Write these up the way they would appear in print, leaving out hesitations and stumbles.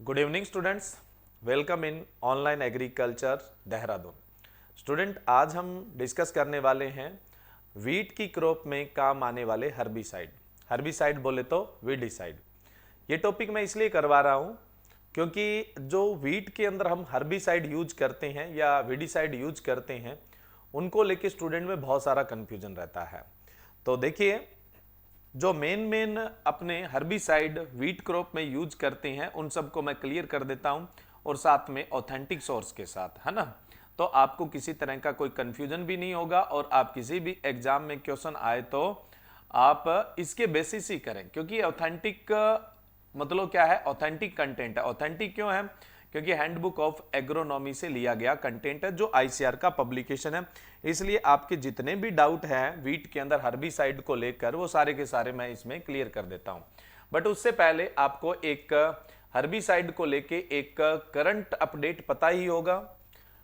Good evening students, welcome in online agriculture Dehradun. Student, आज हम discuss करने वाले हैं वीट की क्रॉप में काम आने वाले हर्बिसाइड। हर्बिसाइड बोले तो वीडिसाइड। ये टॉपिक मैं इसलिए करवा रहा हूँ क्योंकि जो वीट के अंदर हम हर्बिसाइड यूज करते हैं या वीडिसाइड यूज करते हैं उनको लेके स्टूडेंट में बहुत सारा कन्फ्यूजन रहता है। तो देखिए, जो मेन अपने हर्बिसाइड वीट क्रॉप में यूज करते हैं उन सबको मैं क्लियर कर देता हूं और साथ में ऑथेंटिक सोर्स के साथ, है ना। तो आपको किसी तरह का कोई कंफ्यूजन भी नहीं होगा और आप किसी भी एग्जाम में क्वेश्चन आए तो आप इसके बेसिस ही करें, क्योंकि ऑथेंटिक मतलब क्या है, ऑथेंटिक कंटेंट है। ऑथेंटिक क्यों है? क्योंकि हैंडबुक ऑफ एग्रोनॉमी से लिया गया कंटेंट है जो आईसीआर का पब्लिकेशन है। इसलिए आपके जितने भी डाउट हैं वीट के अंदर हर्बिसाइड को लेकर वो सारे के सारे मैं इसमें क्लियर कर देता हूं। बट उससे पहले आपको एक हर्बिसाइड को लेके एक करंट अपडेट पता ही होगा।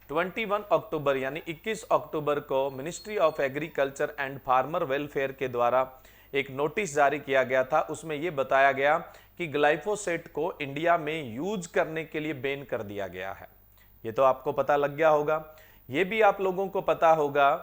21 अक्टूबर यानी 21 अक्टूबर को ministry of agriculture and farmer welfare के द्वारा एक नोटिस जारी किया गया था। उसमें यह बताया गया कि ग्लाइफोसेट को इंडिया में यूज करने के लिए बैन कर दिया गया है। ये तो आपको पता लग गया होगा। ये भी आप लोगों को पता होगा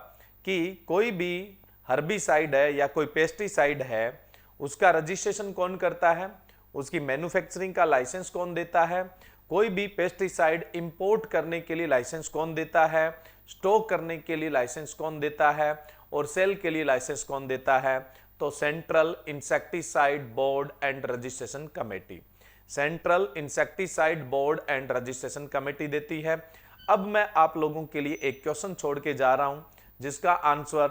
कि कोई भी हर्बिसाइड है या कोई पेस्टिसाइड है उसका रजिस्ट्रेशन कौन करता है, उसकी मैन्युफैक्चरिंग का लाइसेंस कौन देता है, कोई भी पेस्टिसाइड इंपोर्ट करने के लिए लाइसेंस कौन देता है, स्टॉक करने के लिए लाइसेंस कौन देता है और सेल के लिए लाइसेंस कौन देता है। तो central insecticide board and registration committee, central insecticide board and registration committee देती है। अब मैं आप लोगों के लिए एक क्वेश्चन छोड़ के जा रहा हूं जिसका आंसर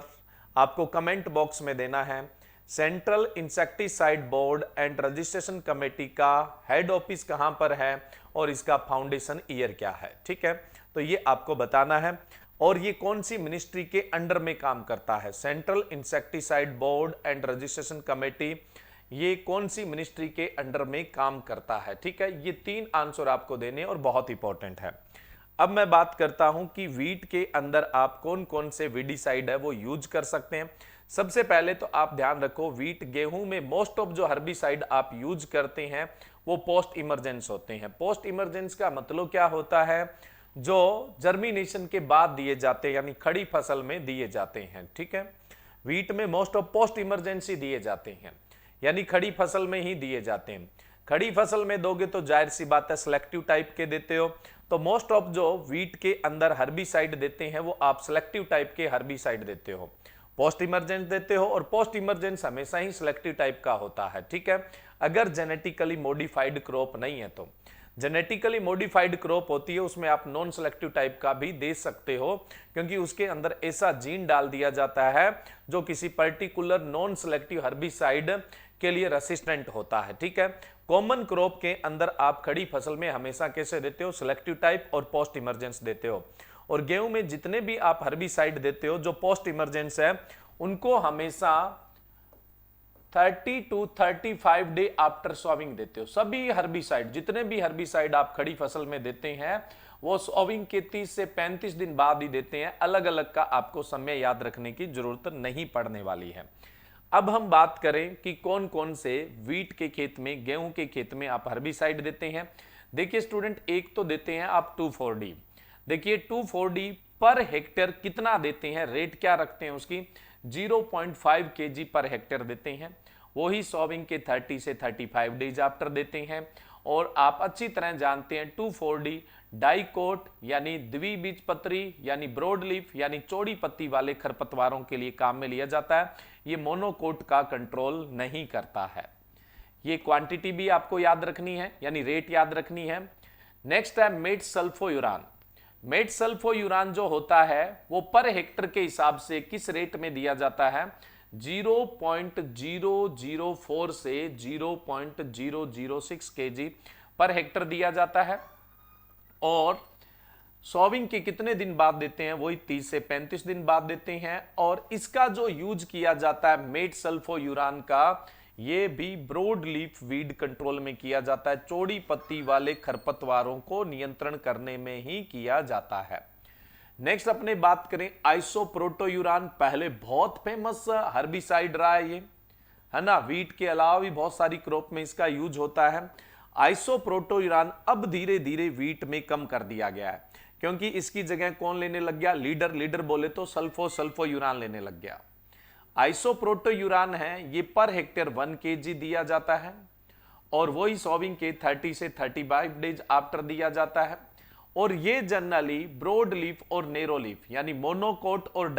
आपको कमेंट बॉक्स में देना है। Central insecticide board and registration committee का हेड ऑफिस कहां पर है और इसका फाउंडेशन ईयर क्या है, ठीक है। तो ये आपको बताना है और ये कौन सी मिनिस्ट्री के अंडर में काम करता है। Central insecticide board and registration committee ये कौन सी मिनिस्ट्री के अंडर में काम करता है, ठीक है। ये तीन आंसर आपको देने और बहुत इंपॉर्टेंट है। अब मैं बात करता हूं कि वीट के अंदर आप कौन कौन से वीडिसाइड है वो यूज कर सकते हैं। सबसे पहले तो आप ध्यान रखो, वीट गेहूं में मोस्ट ऑफ जो हर्बिसाइड आप यूज करते हैं वो पोस्ट इमरजेंस होते हैं। पोस्ट इमरजेंस का मतलब क्या होता है? जो जर्मिनेशन के बाद दिए जाते हैं, यानी खड़ी फसल में दिए जाते हैं, ठीक है। वीट में मोस्ट ऑफ पोस्ट इमरजेंसी दिए जाते हैं, यानी खड़ी फसल में ही दिए जाते हैं। खड़ी फसल में दोगे तो जाहिर सी बात है सिलेक्टिव टाइप के देते हो। तो मोस्ट ऑफ जो वीट के अंदर हर्बिसाइड देते हैं वो आप सिलेक्टिव टाइप के हर्बिसाइड देते हो, पोस्ट इमरजेंस देते हो और पोस्ट इमरजेंस हमेशा ही सिलेक्टिव टाइप का होता है, ठीक है। अगर जेनेटिकली मॉडिफाइड क्रॉप नहीं है तो जेनेटिकली मॉडिफाइड क्रॉप होती है उसमें आप नॉन सेलेक्टिव टाइप का भी दे सकते हो, क्योंकि उसके अंदर ऐसा जीन डाल दिया जाता है जो किसी पर्टिकुलर नॉन सेलेक्टिव हर्बिसाइड के लिए रेसिस्टेंट होता है, ठीक है। कॉमन क्रॉप के अंदर आप खड़ी फसल में हमेशा कैसे देते हो? सिलेक्टिव टाइप और पोस्ट इमरजेंस देते हो। और गेहूं में जितने भी आप हर्बिसाइड देते हो जो पोस्ट इमरजेंस है उनको हमेशा 30 टू 35 डे आफ्टर सॉविंग देते हो। सभी हर्बिसाइड, जितने भी हर्बिसाइड आप खड़ी फसल में देते हैं वो सॉविंग के 30 से 35 दिन बाद ही देते हैं। अलग अलग का आपको समय याद रखने की जरूरत नहीं पड़ने वाली है। अब हम बात करें कि कौन कौन से वीट के खेत में, गेहूं के खेत में आप हर्बिसाइड देते हैं। देखिए स्टूडेंट, एक तो देते हैं आप 2,4-D। देखिए 2,4-D पर हेक्टेयर कितना देते हैं, रेट क्या रखते हैं उसकी? 0.5 kg पर हेक्टेयर देते हैं। वही सॉविंग के 30 से 35 डेज आफ्टर देते हैं। और आप अच्छी तरह जानते हैं 2,4-D डाइकोट यानी द्विबीजपत्री यानी ब्रॉड लीफ यानी चौड़ी पत्ती वाले खरपतवारों के लिए काम में लिया जाता है। ये मोनोकोट का कंट्रोल नहीं करता है। ये क्वांटिटी भी आपको याद रखनी है, यानी रेट याद रखनी है। नेक्स्ट है मेट सल्फोयूरान। मेट सल्फोयूरान जो होता है वो पर हेक्टर के हिसाब से किस रेट में दिया जाता है? 0.004 से 0.006 kg पर हेक्टर दिया जाता है। और सॉविंग के कितने दिन बाद देते हैं? वही 30 से 35 दिन बाद देते हैं। और इसका जो यूज किया जाता है मेट सल्फोयूरान का, ये भी ब्रॉड लीफ वीड कंट्रोल में किया जाता है। चौड़ी पत्ती वाले खरपतवारों को नियंत्रण करने में ही किया जाता है। नेक्स्ट अपने बात करें आइसोप्रोटोयूरान। पहले बहुत फेमस हर्बिसाइड रहा है ये, है ना। वीट के अलावा भी बहुत सारी क्रॉप में इसका यूज होता है। आइसोप्रोटोयूरान अब धीरे धीरे वीट में कम कर दिया गया है, क्योंकि इसकी जगह कौन लेने लग गया? लीडर बोले तो सल्फोयूरान लेने लग गया। आइसोप्रोटोयूरान है, ये पर हेक्टेयर 1 kg दिया जाता है और वही सॉविंग के 30 से 35 डेज आफ्टर दिया जाता है। और ये जनरली ब्रॉड लीफ और नेरो लीफ यानी मोनोकोट और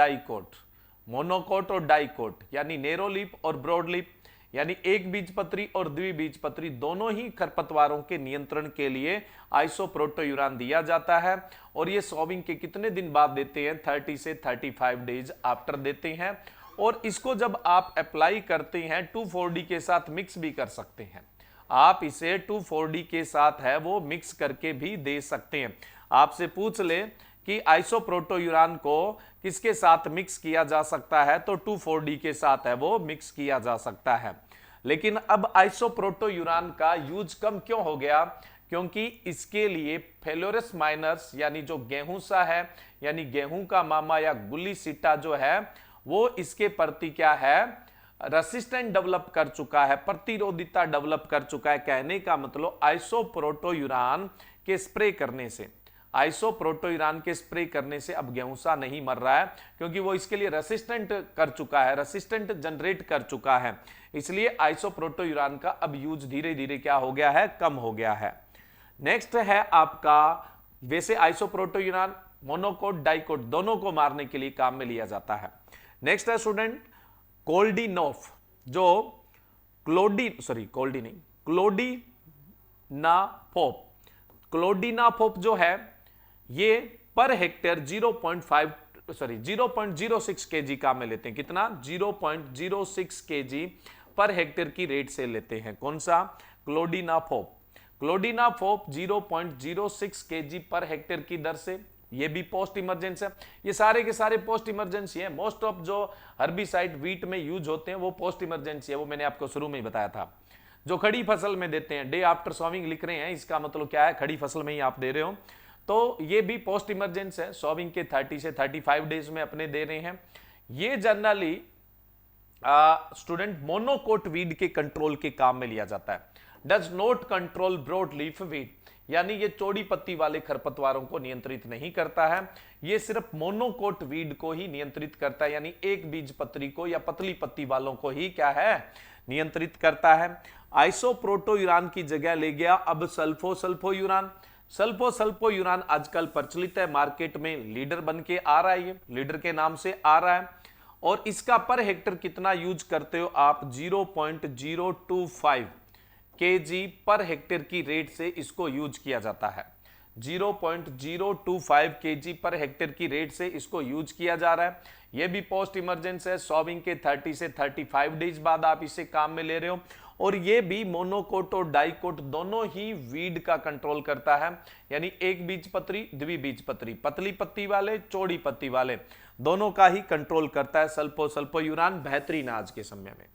डाइकोट यानी नेरो लीफ और ब्रॉड लीफ यानी एक बीजपत्री और द्विबीजपत्री दोनों ही खरपतवारों के नियंत्रण के लिए आइसोप्रोटोयूरान दिया जाता है। और ये सॉविंग के कितने दिन बाद देते हैं? 30 से 35 डेज आफ्टर देते हैं। और इसको जब आप अप्लाई करते हैं 2,4-D के साथ मिक्स भी कर सकते हैं। आप इसे 2,4-D के साथ है वो मिक्स करके भी दे सकते हैं। आपसे पूछ ले कि आइसोप्रोटोयूरान को किसके साथ मिक्स किया जा सकता है, तो 2,4-D के साथ है वो मिक्स किया जा सकता है। लेकिन अब आइसोप्रोटोयूरान का यूज कम क्यों हो गया? क्योंकि इसके लिए फेलोरस माइनर्स यानी जो गेहूं सा है, यानी गेहूं का मामा या गुली सिट्टा जो है वो इसके प्रति क्या है? रेसिस्टेंट डेवलप कर चुका है, प्रतिरोधिता डेवलप कर चुका है। कहने का मतलब आइसोप्रोटोयूरान के स्प्रे करने से अब गेहूंसा नहीं मर रहा है, क्योंकि वो इसके लिए रेसिस्टेंट कर चुका है, रेसिस्टेंट जनरेट कर चुका है। इसलिए आइसोप्रोटोयूरान का अब यूज धीरे धीरे क्या हो गया है? कम हो गया है। नेक्स्ट है आपका, वैसे आइसोप्रोटोयूरान मोनोकोट डाइकोट दोनों को मारने के लिए काम में लिया जाता है। नेक्स्ट है स्टूडेंट कोल्डीनोफ, जो क्लोडीनाफोप जो है ये पर हेक्टेयर 0.06 kg काम में लेते हैं। कितना? 0.06 kg पर हेक्टेयर की रेट से लेते हैं। कौन सा? क्लोडीनाफोप 0.06 kg पर हेक्टेयर की दर से। ये भी पोस्ट इमरजेंसी है। ये सारे के सारे पोस्ट इमरजेंसी है। मोस्ट ऑफ जो हर्बिसाइड वीट में यूज होते हैं वो पोस्ट इमरजेंसी है, वो मैंने आपको शुरू में ही बताया था। जो खड़ी फसल में देते हैं, डे आफ्टर सॉविंग लिख रहे हैं, इसका मतलब क्या है? खड़ी फसल में ही आप दे रहे हो, तो ये भी पोस्ट इमरजेंसी है। सॉविंग के 30 से 35 डेज में अपने दे रहे हैं। ये जनरली स्टूडेंट मोनोकोट वीड के कंट्रोल के काम में लिया जाता है। Does not control broad leaf weed, यानी ये चौड़ी पत्ती वाले खरपतवारों को नियंत्रित नहीं करता है। ये सिर्फ मोनोकोट वीड को ही नियंत्रित करता है, यानी एक बीज पत्री को या पतली पत्ती वालों को ही क्या है? नियंत्रित करता है। आइसोप्रोटोयूरान की जगह ले गया अब सल्फोयूरान आजकल प्रचलित है, मार्केट में लीडर बन के आ रहा है, ये लीडर के नाम से आ रहा है। और इसका पर हेक्टर कितना यूज करते हो आप? 0.025 kg पर हेक्टेयर की रेट से इसको यूज किया जाता है। 0.025 kg पर हेक्टेयर की रेट से इसको यूज किया जा रहा है। यह भी पोस्ट इमरजेंसी है। सॉविंग के 30 से 35 डेज बाद आप इसे काम में ले रहे हो। और ये भी मोनोकोट और डाइकोट दोनों ही वीड का कंट्रोल करता है, यानी एक बीजपत्री, द्विबीजपत्री, पतली पत्ती वाले, चौड़ी पत्ती वाले, दोनों का ही कंट्रोल करता है सल्फोयूरान। बेहतरीन आज के समय में।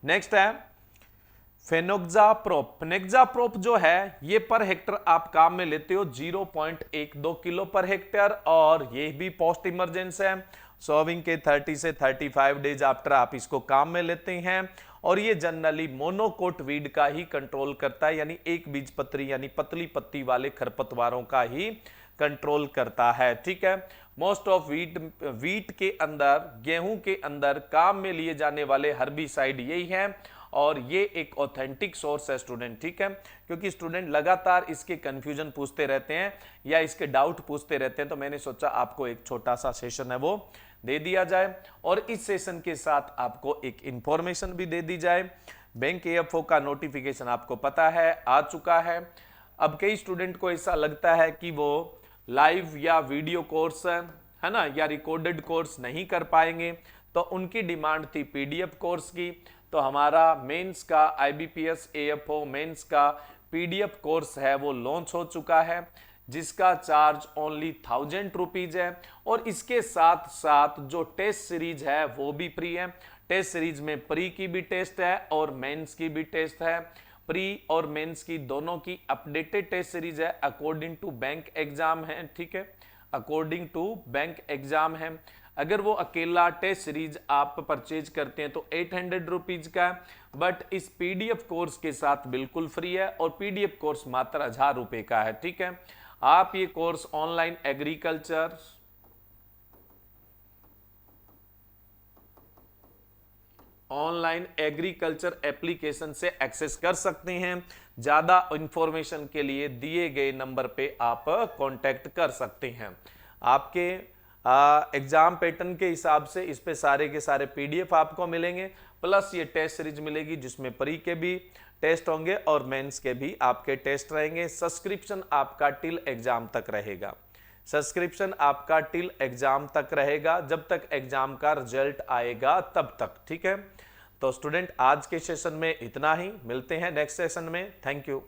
नेक्स्ट है फेनोक्साप्रोप जो है ये पर हेक्टर आप काम में लेते हो 0.12 किलो पर हेक्टेयर, और ये भी पोस्ट इमरजेंसी है। सॉविंग के 30 से 35 डेज आफ्टर आप इसको काम में लेते हैं। और ये जनरली मोनोकोट वीड का ही कंट्रोल करता है, यानी एक बीजपत्री यानी पतली पत्ती वाले खरपतवारों का ही कंट्रोल करता है। ठीक है। मोस्ट ऑफ वीट के अंदर, गेहूं के अंदर काम में लिए जाने वाले हर्बिसाइड यही है, और ये एक ऑथेंटिक सोर्स है स्टूडेंट। ठीक है, क्योंकि स्टूडेंट लगातार इसके कंफ्यूजन पूछते रहते हैं या इसके डाउट पूछते रहते हैं, तो मैंने सोचा आपको एक छोटा सा सेशन है वो दे दिया जाए, और इस सेशन के साथ आपको एक इंफॉर्मेशन भी दे दी जाए। बैंक एएफओ का नोटिफिकेशन आपको पता है आ चुका है। अब कई स्टूडेंट को ऐसा लगता है कि वो लाइव या वीडियो कोर्स है ना, या रिकॉर्डेड कोर्स नहीं कर पाएंगे, तो उनकी डिमांड थी पीडीएफ कोर्स की। तो हमारा मेंस का आईबीपीएस एएफओ मेंस का पीडीएफ कोर्स है वो लॉन्च हो चुका है, जिसका चार्ज ओनली 1000 रुपीज है। और इसके साथ साथ जो टेस्ट सीरीज है वो भी फ्री है। टेस्ट सीरीज में प्री की भी टेस्ट है और मेंस की भी टेस्ट है। प्री और मेंस की दोनों की अपडेटेड टेस्ट सीरीज है, अकॉर्डिंग टू बैंक एग्जाम है। ठीक है, अकॉर्डिंग टू बैंक एग्जाम है। अगर वो अकेला टेस्ट सीरीज आप परचेज करते हैं तो 800 रुपीज का है, बट इस पीडीएफ कोर्स के साथ बिल्कुल फ्री है और पीडीएफ कोर्स मात्र 1000 रुपए का है। ठीक है, आप ये कोर्स ऑनलाइन एग्रीकल्चर एप्लीकेशन से एक्सेस कर सकते हैं। ज्यादा इंफॉर्मेशन के लिए दिए गए नंबर पे आप कांटेक्ट कर सकते हैं। आपके एग्जाम पैटर्न के हिसाब से इस पे सारे के सारे पीडीएफ आपको मिलेंगे, प्लस ये टेस्ट सीरीज मिलेगी जिसमें प्री के भी टेस्ट होंगे और मेंस के भी आपके टेस्ट रहेंगे। सब्सक्रिप्शन आपका टिल एग्जाम तक रहेगा। सब्सक्रिप्शन आपका टिल एग्जाम तक रहेगा, जब तक एग्जाम का रिजल्ट आएगा तब तक। ठीक है, तो स्टूडेंट आज के सेशन में इतना ही, मिलते हैं नेक्स्ट सेशन में। Thank you.